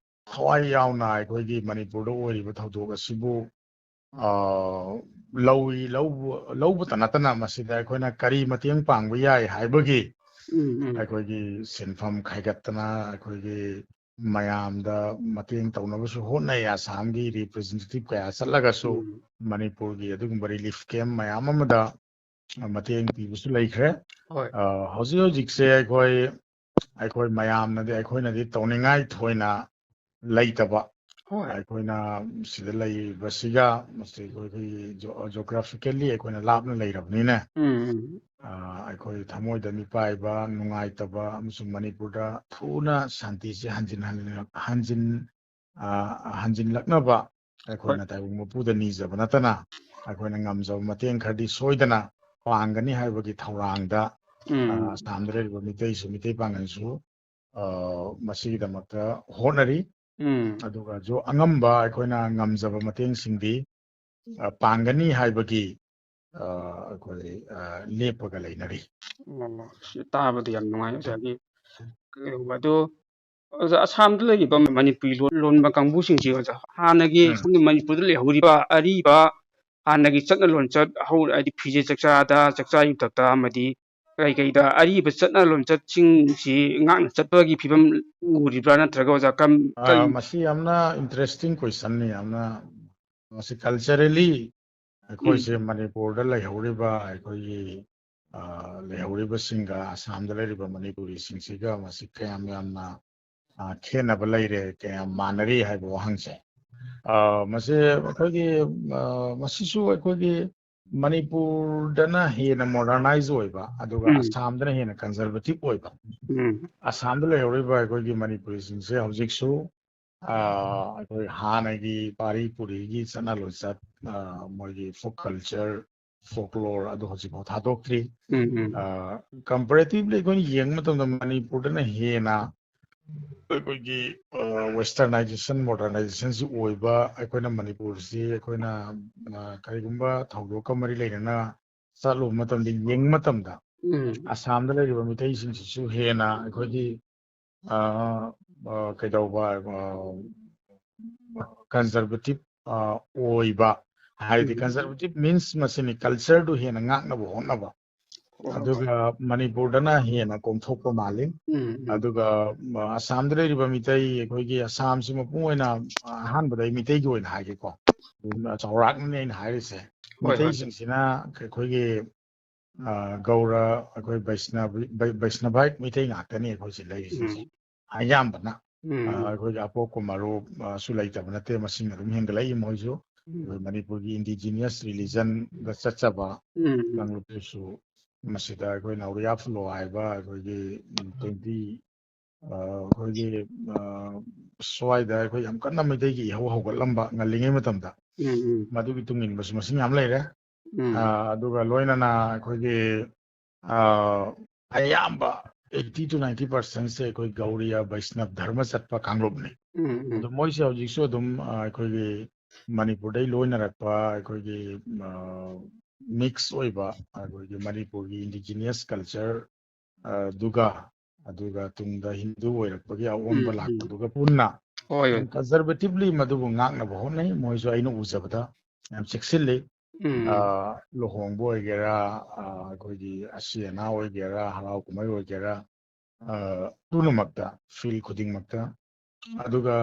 S3: ꯊꯋꯥꯏ ꯌꯥꯎꯅ ꯑꯩꯈꯣꯏꯒꯤ ꯃꯅꯤꯄꯨꯔꯗ ꯑꯣꯏꯔꯤꯕ ꯊꯧꯗꯣꯛ ꯑꯁꯤꯕꯨ ꯂꯧꯕꯇ ꯅꯠꯇꯅ ꯃꯁꯤꯗ ꯑꯩꯈꯣꯏꯅ ꯀꯔꯤ ꯃꯇꯦꯡ ꯄꯥꯡꯕ ꯌꯥꯏ ꯍꯥꯏꯕꯒꯤ ꯑꯩꯈꯣꯏꯒꯤ ꯁꯤꯟꯐꯝ ꯈꯥꯏꯒꯠꯇꯅ ꯑꯩꯈꯣꯏꯒꯤ ꯃꯌꯥꯝꯗ ꯃꯇꯦꯡ ꯇꯧꯅꯕꯁꯨ ꯍꯣꯠꯅꯩ ꯑꯁꯥꯝꯒꯤ ꯔꯤꯄ꯭ꯔꯦꯖꯦꯟꯇꯦꯇꯤꯚ ꯀꯌꯥ ꯆꯠꯂꯒꯁꯨ ꯃꯅꯤꯄꯨꯔꯒꯤ ꯑꯗꯨꯒꯨꯝꯕ ꯔꯤꯂꯤꯐ ꯀꯦꯝ ꯃꯌꯥꯝ ꯑꯃꯗ ꯃꯇꯦꯡ ꯄꯤꯕꯁꯨ ꯂꯩꯈ꯭ꯔꯦ
S2: ꯍꯣꯏ
S3: ꯍꯧꯖꯤꯛ ꯍꯧꯖꯤꯛꯁꯦ ꯑꯩꯈꯣꯏ ꯃꯌꯥꯝꯅꯗꯤ ꯑꯩꯈꯣꯏꯅꯗꯤ ꯇꯧꯅꯤꯡꯉꯥই ꯊꯣꯏꯅ ꯂꯩꯇꯕ
S2: ꯍꯣꯏ
S3: ꯑꯩꯈꯣꯏꯅ ꯁꯤꯗ ꯂꯩꯕꯁꯤꯒ ꯃꯁꯤ ꯑꯩꯈꯣꯏꯒꯤ ꯖꯣꯒ꯭ꯔꯥꯐꯤꯀꯦꯜꯂꯤ ꯑꯩꯈꯣꯏꯅ ꯂꯥꯞꯅ ꯂꯩꯔꯕꯅꯤꯅ ꯑꯩꯈꯣꯏ ꯊꯃꯣꯏꯗ ꯃꯤꯄꯥꯏꯕ ꯅꯨꯡꯉꯥꯏꯇꯕ ꯑꯃꯁꯨꯡ ꯃꯅꯤꯄꯨꯔꯗ ꯊꯨꯅ ꯁꯥꯟꯇꯤꯁꯦ ꯍꯟꯖꯤꯜꯂꯛꯅꯕ
S2: ꯍꯣꯏ
S3: ꯑꯩꯈꯣꯏꯅ ꯇꯥꯏꯕꯪ ꯃꯄꯨꯗ ꯅꯤꯖꯕ ꯅꯠꯇꯅ ꯑꯩꯈꯣꯏꯅ ꯉꯝꯖꯕ ꯃꯇꯦꯡ ꯈꯔꯗꯤ ꯁꯣꯏꯗꯅ ꯄꯥꯡꯒꯅꯤ ꯍꯥꯏꯕꯒꯤ ꯊꯧꯔꯥꯡꯗ ꯑꯁꯥꯝꯗ ꯂꯩꯔꯤꯕ ꯃꯤꯇꯩ ꯄꯥꯡꯒꯜꯁꯨ ꯃꯁꯤꯒꯤꯗꯃꯛꯇ ꯍꯣꯠꯅꯔꯤ ꯑꯗꯨꯒ ꯑꯉꯝꯕ ꯑꯩꯈꯣꯏꯅ ꯉꯝꯖꯕ ꯃꯇꯦꯡꯁꯤꯡꯗꯤ ꯄꯥꯡꯒꯅꯤ ꯍꯥꯏꯕꯒꯤ ꯑꯩꯈꯣꯏ ꯂꯦꯞꯄꯒ ꯂꯩꯅꯔꯤ
S2: ꯇꯥꯕꯗ ꯌꯥꯝ ꯅꯨꯡꯉꯥꯏ ꯑꯣꯖꯥꯒꯤ ꯑꯗꯣ ꯑꯣꯖꯥ ꯑꯁꯥꯝꯗ ꯂꯩꯔꯤꯕ ꯃꯅꯤꯄꯨꯔꯤ ꯂꯣꯟꯕ ꯀꯥꯡꯕꯨꯁꯤꯡꯁꯤ ꯑꯣꯖꯥ ꯍꯥꯟꯅꯒꯤ ꯁꯣꯝꯒꯤ ꯃꯅꯤꯄꯨꯔꯗ ꯂꯩꯍꯧꯔꯤꯕ ꯑꯔꯤꯕ ꯍꯥꯟꯅꯒꯤ ꯆꯠꯅ ꯂꯣꯟꯆꯠ ꯍꯥꯏꯗꯤ ꯐꯤꯖꯦꯠ ꯆꯥꯛꯆꯥꯗ ꯆꯥꯛꯆꯥ ꯌꯨꯊꯛꯇ ꯑꯃꯗꯤ ꯀꯩꯀꯩꯗ ꯑꯔꯤꯕ ꯆꯠꯅ ꯂꯣꯟꯆꯠꯁꯤꯡꯁꯤ ꯉꯥꯛꯅ ꯆꯠꯄꯒꯤ ꯐꯤꯕꯝ ꯎꯔꯤꯕ꯭ꯔꯥ ꯅꯠꯇ꯭ꯔꯒ ꯑꯣꯖꯥ ꯀꯔꯤ
S3: ꯃꯁꯤ ꯌꯥꯝꯅ ꯏꯟꯇꯔꯦꯁꯇꯤꯡ ꯀꯣꯏꯁꯟꯅꯤ ꯌꯥꯝꯅ ꯃꯁꯤ ꯀꯜꯆꯔꯦꯜꯂꯤ ꯑꯩꯈꯣꯏꯁꯦ ꯃꯅꯤꯄꯨꯔꯗ ꯂꯩꯍꯧꯔꯤꯕ ꯑꯩꯈꯣꯏꯒꯤ ꯂꯩꯍꯧꯔꯤꯕꯁꯤꯡꯒ ꯑꯁꯥꯝꯗ ꯂꯩꯔꯤꯕ ꯃꯅꯤꯄꯨꯔꯤꯁꯤꯡꯁꯤꯒ ꯃꯁꯤ ꯀꯌꯥꯝ ꯌꯥꯝꯅ ꯈꯦꯠꯅꯕ ꯂꯩꯔꯦ ꯀꯌꯥꯝ ꯃꯥꯟꯅꯔꯤ ꯍꯥꯏꯕ ꯋꯥꯍꯪꯁꯦ ꯃꯁꯤ ꯑꯩꯈꯣꯏꯒꯤ ꯃꯁꯤꯁꯨ ꯑꯩꯈꯣꯏꯒꯤ ꯃꯅꯤꯄꯨꯔꯗꯅ ꯍꯦꯟꯅ ꯃꯣꯗꯔꯅꯥꯏꯖ ꯑꯣꯏꯕ ꯑꯗꯨꯒ ꯑꯁꯥꯝꯗꯅ ꯍꯦꯟꯅ ꯀꯟꯖꯔꯕꯦꯇꯤꯞ ꯑꯣꯏꯕ ꯑꯁꯥꯝꯗ ꯂꯩꯍꯧꯔꯤꯕ ꯑꯩꯈꯣꯏꯒꯤ ꯃꯅꯤꯄꯨꯔꯤꯁꯤꯡꯁꯦ ꯍꯧꯖꯤꯛꯁꯨ ꯑꯩꯈꯣꯏ ꯍꯥꯟꯅꯒꯤ ꯄꯥꯔꯤ ꯄꯨꯔꯤꯒꯤ ꯆꯠꯅ ꯂꯣꯟꯆꯠ ꯃꯣꯏꯒꯤ ꯐꯣꯛ ꯀꯜꯆꯔ ꯐꯣꯛꯂꯣꯔ ꯑꯗꯨ ꯍꯧꯖꯤꯛꯐꯥꯎ ꯊꯥꯗꯣꯛꯇ꯭ꯔꯤ ꯀꯝꯄꯦꯔꯦꯇꯤꯚꯂꯤ ꯑꯩꯈꯣꯏꯅ ꯌꯦꯡꯕ ꯃꯇꯝꯗ ꯃꯅꯤꯄꯨꯔꯗꯅ ꯍꯦꯟꯅ ꯑꯩꯈꯣꯏꯒꯤ ꯋꯦꯁꯇꯔꯅꯥꯏꯖꯦꯁꯟ ꯃꯣꯗꯔꯅꯥꯏꯖꯦꯁꯟꯁꯤ ꯑꯣꯏꯕ ꯑꯩꯈꯣꯏꯅ ꯃꯅꯤꯄꯨꯔꯁꯤ ꯑꯩꯈꯣꯏꯅ ꯀꯔꯤꯒꯨꯝꯕ ꯊꯧꯗꯣꯛꯀ ꯃꯔꯤ ꯂꯩꯅꯅ ꯆꯠꯂꯨꯕ ꯃꯇꯝꯗ ꯌꯦꯡꯕ ꯃꯇꯝꯗ ꯑꯁꯥꯝꯗ ꯂꯩꯔꯤꯕ ꯃꯤꯇꯩꯁꯤꯡꯁꯤꯁꯨ ꯍꯦꯟꯅ ꯑꯩꯈꯣꯏꯒꯤ ꯀꯩꯗꯧꯕ ꯀꯟꯖꯔꯕꯦꯇꯤꯞ ꯑꯣꯏꯕ ꯍꯥꯏꯗꯤ ꯀꯟꯖꯔꯕꯦꯇꯤꯞ ꯃꯤꯟꯁ ꯃꯁꯤꯅꯤ ꯀꯜꯆꯔꯗꯨ ꯍꯦꯟꯅ ꯉꯥꯛꯅꯕ ꯍꯣꯠꯅꯕ ꯑꯗꯨꯒ ꯃꯅꯤꯄꯨꯔꯗꯅ ꯍꯦꯟꯅ ꯀꯣꯝꯊꯣꯛꯄ ꯃꯥꯜꯂꯤ ꯑꯗꯨꯒ ꯑꯁꯥꯝꯗ ꯂꯩꯔꯤꯕ ꯃꯤꯇꯩ ꯑꯩꯈꯣꯏꯒꯤ ꯑꯁꯥꯝꯁꯤ ꯃꯄꯨꯡ ꯑꯣꯏꯅ ꯑꯍꯥꯟꯕꯗ ꯑꯩ ꯃꯤꯇꯩꯒꯤ ꯑꯣꯏꯅ ꯍꯥꯏꯒꯦꯀꯣ ꯆꯥꯎꯔꯥꯛꯅꯅꯤ ꯑꯩꯅ ꯍꯥꯏꯔꯤꯁꯦ ꯃꯤꯇꯩꯁꯤꯡꯁꯤꯅ ꯑꯩꯈꯣꯏꯒꯤ ꯒꯧꯔ ꯑꯩꯈꯣꯏ ꯕꯩꯁꯅꯚꯥꯏꯠ ꯃꯤꯇꯩ ꯉꯥꯛꯇꯅꯤ ꯑꯩꯈꯣꯏꯁꯤ ꯂꯩꯔꯤꯁꯤꯡꯁꯦ ꯑꯌꯥꯝꯕꯅ ꯑꯩꯈꯣꯏꯒꯤ ꯑꯄꯣꯛꯄ ꯃꯔꯨꯞꯁꯨ ꯂꯩꯇꯕ ꯅꯠꯇꯦ ꯃꯁꯤꯡ ꯑꯗꯨꯝ ꯍꯦꯟꯒꯠꯂꯛꯏ ꯃꯣꯏꯁꯨ ꯑꯩꯈꯣꯏ ꯃꯅꯤꯄꯨꯔꯒꯤ ꯏꯟꯗꯤꯖꯤꯅꯤꯌꯁ ꯔꯤꯂꯤꯖꯟꯗ ꯆꯠꯆꯕ ꯀꯥꯡꯂꯨꯞꯇꯁꯨ ꯃꯁꯤꯗ ꯑꯩꯈꯣꯏ ꯅꯥꯎꯔꯤꯌꯥ ꯐꯨꯂꯣ ꯍꯥꯏꯕ ꯑꯩꯈꯣꯏꯒꯤ 20 ꯑꯩꯈꯣꯏꯒꯤ ꯁ꯭ꯋꯥꯏꯗ ꯑꯩꯈꯣꯏ ꯌꯥꯝ ꯀꯟꯅ ꯃꯩꯇꯩꯒꯤ ꯏꯍꯧ ꯍꯧꯒꯠꯂꯝꯕ ꯉꯜꯂꯤꯉꯩ ꯃꯇꯝꯗ ꯃꯗꯨꯒꯤ ꯇꯨꯡ ꯏꯟꯕꯁꯨ ꯃꯁꯤꯡ ꯌꯥꯝ ꯂꯩꯔꯦ ꯑꯗꯨꯒ ꯂꯣꯏꯅꯅ ꯑꯩꯈꯣꯏꯒꯤ ꯑꯌꯥꯝꯕ 80 to 90% ꯑꯩꯈꯣই ꯒꯧꯔꯤꯌꯥ ꯕꯩꯁꯅꯕ ꯙꯔꯃ ꯆꯠꯄ ꯀꯥꯡꯂꯨꯞꯅꯤ ꯑꯗꯣ ꯃꯣꯏꯁꯦ ꯍꯧꯖꯤꯛꯁꯨ ꯑꯗꯨꯝ ꯑꯩꯈꯣꯏꯒꯤ ꯃꯅꯤꯄꯨꯔꯗꯩ ꯂꯣꯏꯅꯔꯛꯄ ꯑꯩꯈꯣꯏꯒꯤ ꯃꯤꯛꯁ ꯑꯣꯏꯕ ꯑꯩꯈꯣꯏꯒꯤ ꯃꯅꯤꯄꯨꯔꯒꯤ ꯏꯟꯗꯤꯖꯤꯅꯤꯌꯁ ꯀꯜꯆꯔ ꯑꯗꯨꯒ ꯇꯨꯡꯗ ꯍꯤꯟꯗꯨ ꯑꯣꯏꯔꯛꯄꯒꯤ ꯑꯑꯣꯟꯕ ꯂꯥꯛꯄꯗꯨꯒ ꯄꯨꯟꯅ ꯀꯟꯖꯔꯕꯦꯇꯤꯚꯂꯤ ꯃꯗꯨꯕꯨ ꯉꯥꯛꯅꯕ ꯍꯣꯠꯅꯩ ꯃꯣꯏꯁꯨ ꯑꯩꯅ ꯎꯖꯕꯗ ꯌꯥꯝ ꯆꯦꯛꯁꯤꯜꯂꯤ ꯂꯨꯍꯣꯡꯕ ꯑꯣꯏꯒꯦꯔꯥ ꯑꯩꯈꯣꯏꯒꯤ ꯑꯁꯤ ꯑꯅꯥ ꯑꯣꯏꯒꯦꯔꯥ ꯍꯔꯥꯎ ꯀꯨꯝꯍꯩ ꯑꯣꯏꯒꯦꯔꯥ ꯄꯨꯝꯅꯃꯛꯇ ꯐꯤꯜ ꯈꯨꯗꯤꯡꯃꯛꯇ ꯑꯗꯨꯒ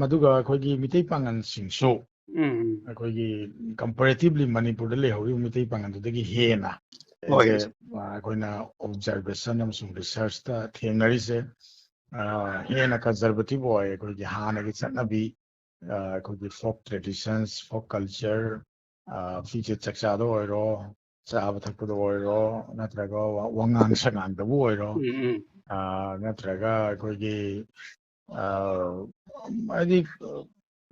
S3: ꯃꯗꯨꯒ ꯑꯩꯈꯣꯏꯒꯤ ꯃꯤꯇꯩ ꯄꯥꯡꯒꯜꯁꯤꯡꯁꯨ ꯑꯩꯈꯣꯏꯒꯤ ꯀꯝꯄꯦꯔꯦꯇꯤꯚꯂꯤ ꯃꯅꯤꯄꯨꯔꯗ ꯂꯩꯍꯧꯔꯤꯕ ꯃꯤꯇꯩ ꯄꯥꯡꯒꯜꯗꯨꯗꯒꯤ ꯍꯦꯟꯅ ꯑꯩꯈꯣꯏꯅ ꯑꯣꯕꯖꯔꯕꯦꯁꯟ ꯑꯃꯁꯨꯡ ꯔꯤꯁꯔꯁꯇ ꯊꯦꯡꯅꯔꯤꯁꯦ ꯍꯦꯟꯅ ꯀꯟꯖꯔꯕꯦꯇꯤꯞ ꯑꯣꯏ ꯑꯩꯈꯣꯏꯒꯤ ꯍꯥꯟꯅꯒꯤ ꯆꯠꯅꯕꯤ ꯑꯩꯈꯣꯏꯒꯤ ꯐꯣꯛ ꯇ꯭ꯔꯦꯗꯤꯁꯟꯁ ꯐꯣꯛ ꯀꯜꯆꯔ ꯐꯤꯖꯦꯠ ꯆꯥꯛꯆꯥꯗ ꯑꯣꯏꯔꯣ ꯆꯥꯕ ꯊꯛꯄꯗ ꯑꯣꯏꯔꯣ ꯅꯠꯇ꯭ꯔꯒ ꯋꯥꯉꯥꯡ ꯁꯉꯥꯡꯗꯕꯨ ꯑꯣꯏꯔꯣ ꯅꯠꯇ꯭ꯔꯒ ꯑꯩꯈꯣꯏꯒꯤ ꯍꯥꯏꯗꯤ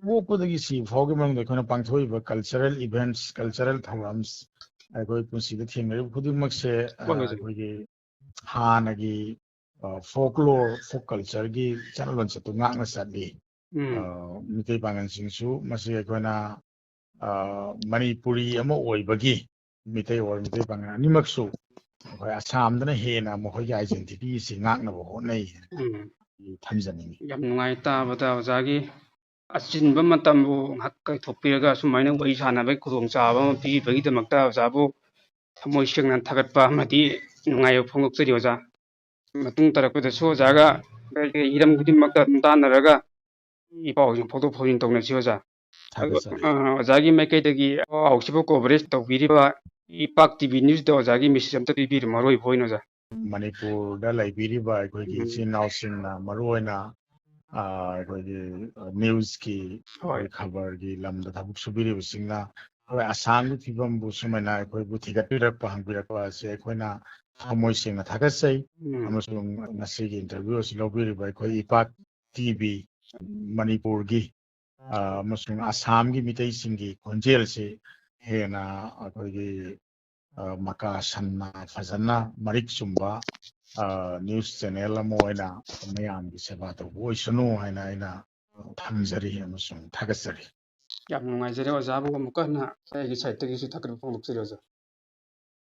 S3: ꯄꯣꯛꯄꯗꯒꯤ ꯁꯤ ꯐꯥꯎꯒꯤ ꯃꯅꯨꯡꯗ ꯑꯩꯈꯣꯏꯅ ꯄꯥꯡꯊꯣꯛꯏꯕ ꯀꯜꯆꯔꯦꯜ ꯏꯚꯦꯟꯠꯁ ꯀꯜꯆꯔꯦꯜ ꯊꯧꯔꯝꯁ ꯑꯩꯈꯣꯏ ꯄꯨꯟꯁꯤꯗ ꯊꯦꯡꯅꯔꯤꯕ ꯈꯨꯗꯤꯡꯃꯛꯁꯦ ꯑꯩꯈꯣꯏꯒꯤ ꯍꯥꯟꯅꯒꯤ ꯐꯣꯛꯂꯣꯔ ꯐꯣꯛ ꯀꯜꯆꯔꯒꯤ ꯆꯠꯅ ꯂꯣꯟꯆꯠꯇꯨ ꯉꯥꯛꯅ ꯆꯠꯂꯤ ꯃꯤꯇꯩ ꯄꯥꯡꯒꯜꯁꯤꯡꯁꯨ ꯃꯁꯤ ꯑꯩꯈꯣꯏꯅ ꯃꯅꯤꯄꯨꯔꯤ ꯑꯃ ꯑꯣꯏꯕꯒꯤ ꯃꯤꯇꯩ ꯑꯣꯔ ꯃꯤꯇꯩ ꯄꯥꯡꯒꯜ ꯑꯅꯤꯃꯛꯁꯨ ꯑꯩꯈꯣꯏ ꯑꯁꯥꯝꯗꯅ ꯍꯦꯟꯅ ꯃꯈꯣꯏꯒꯤ ꯑꯥꯏꯗꯦꯟꯇꯤꯇꯤꯁꯤ ꯉꯥꯛꯅꯕ ꯍꯣꯠꯅꯩ ꯊꯝꯖꯅꯤꯡꯉꯤ
S2: ꯌꯥꯝ ꯅꯨꯡꯉꯥꯏ ꯇꯥꯕꯗ ꯑꯣꯖꯥꯒꯤ ꯑꯆꯤꯟꯕ ꯃꯇꯝꯕꯨ ꯉꯥꯏꯍꯥꯛ ꯀꯥꯏꯊꯣꯛꯄꯤꯔꯒ ꯁꯨꯃꯥꯏꯅ ꯋꯥꯔꯤ ꯁꯥꯟꯅꯕꯒꯤ ꯈꯨꯗꯣꯡꯆꯥꯕ ꯑꯃ ꯄꯤꯕꯒꯤꯗꯃꯛꯇ ꯑꯣꯖꯥꯕꯨ ꯊꯃꯣꯏ ꯁꯦꯡꯅ ꯊꯥꯒꯠꯄ ꯑꯃꯗꯤ ꯅꯨꯡꯉꯥꯏꯕ ꯐꯣꯡꯗꯣꯛꯆꯔꯤ ꯑꯣꯖꯥ ꯃꯇꯨꯡ ꯇꯥꯔꯛꯄꯗꯁꯨ ꯑꯣꯖꯥꯒ ꯀꯔꯤ ꯍꯤꯔꯝ ꯈꯨꯗꯤꯡꯃꯛꯇ ꯑꯗꯨꯝ ꯇꯥꯟꯅꯔꯒ ꯏ ꯄꯥꯎꯁꯤꯡ ꯐꯥꯎꯗꯣꯛ ꯐꯥꯎꯖꯤꯟ ꯇꯧꯅꯁꯤ ꯑꯣꯖꯥ
S3: ꯊꯥꯒꯠꯆꯔꯤ
S2: ꯑꯣꯖꯥꯒꯤ ꯃꯥꯏꯀꯩꯗꯒꯤ ꯄꯥꯎꯁꯤꯕꯨ ꯀꯣꯚꯔꯦꯖ ꯇꯧꯕꯤꯔꯤꯕ ꯏꯄꯥꯛ ꯇꯤꯚꯤ ꯅ꯭ꯌꯨꯁꯇ ꯑꯣꯖꯥꯒꯤ ꯃꯦꯁꯦꯖ ꯑꯝꯇ ꯄꯤꯕꯤꯔꯣ ꯃꯔꯨꯑꯣꯏꯕ ꯑꯣꯏꯅ ꯑꯣꯖꯥ
S3: ꯃꯅꯤꯄꯨꯔꯗ ꯂꯩꯕꯤꯔꯤꯕ ꯑꯩꯈꯣꯏꯒꯤ ꯏꯆꯤꯟ ꯏꯅꯥꯎꯁꯤꯡꯅ ꯃꯔꯨꯑꯣꯏꯅ ꯑꯩꯈꯣꯏꯒꯤ ꯅ꯭ꯌꯨꯁꯀꯤ ꯑꯩꯈꯣꯏ ꯈꯕꯔꯒꯤ ꯂꯝꯗ ꯊꯕꯛ ꯁꯨꯕꯤꯔꯤꯕꯁꯤꯡꯅ ꯑꯩꯈꯣꯏ ꯑꯁꯥꯝꯒꯤ ꯐꯤꯕꯝꯕꯨ ꯁꯨꯃꯥꯏꯅ ꯑꯩꯈꯣꯏꯕꯨ ꯊꯤꯒꯠꯄꯤꯔꯛꯄ ꯍꯪꯕꯤꯔꯛꯄ ꯑꯁꯤ ꯑꯩꯈꯣꯏꯅ ꯊꯃꯣꯏ ꯁꯦꯡꯅ ꯊꯥꯒꯠꯆꯩ ꯑꯃꯁꯨꯡ ꯉꯁꯤꯒꯤ ꯏꯟꯇꯔꯚꯤꯌꯨ ꯑꯁꯤ ꯂꯧꯕꯤꯔꯤꯕ ꯑꯩꯈꯣꯏ ꯏꯄꯥꯛ ꯇꯤꯚꯤ ꯃꯅꯤꯄꯨꯔꯒꯤ ꯑꯃꯁꯨꯡ ꯑꯁꯥꯝꯒꯤ ꯃꯤꯇꯩꯁꯤꯡꯒꯤ ꯈꯣꯟꯖꯦꯜꯁꯤ ꯍꯦꯟꯅ ꯑꯩꯈꯣꯏꯒꯤ ꯃꯀꯥ ꯁꯟꯅ ꯐꯖꯅ ꯃꯔꯤꯛ ꯆꯨꯝꯕ ꯅ꯭ꯌꯨꯁ ꯆꯦꯅꯦꯜ ꯑꯃ ꯑꯣꯏꯅ ꯃꯌꯥꯝꯒꯤ ꯁꯦꯕꯥ ꯇꯧꯕ ꯑꯣꯏꯁꯅꯨ ꯍꯥꯏꯅ ꯑꯩꯅ ꯊꯝꯖꯔꯤ ꯑꯃꯁꯨꯡ ꯊꯥꯒꯠꯆꯔꯤ
S2: ꯌꯥꯝ ꯅꯨꯡꯉꯥꯏꯖꯔꯦ ꯑꯣꯖꯥꯕꯨ ꯑꯃꯨꯛꯀ ꯍꯟꯅ ꯑꯩꯒꯤ ꯁꯥꯏꯠꯇꯒꯤꯁꯨ ꯊꯥꯒꯠꯄ ꯐꯣꯡꯗꯣꯛꯆꯔꯤ ꯑꯣꯖꯥ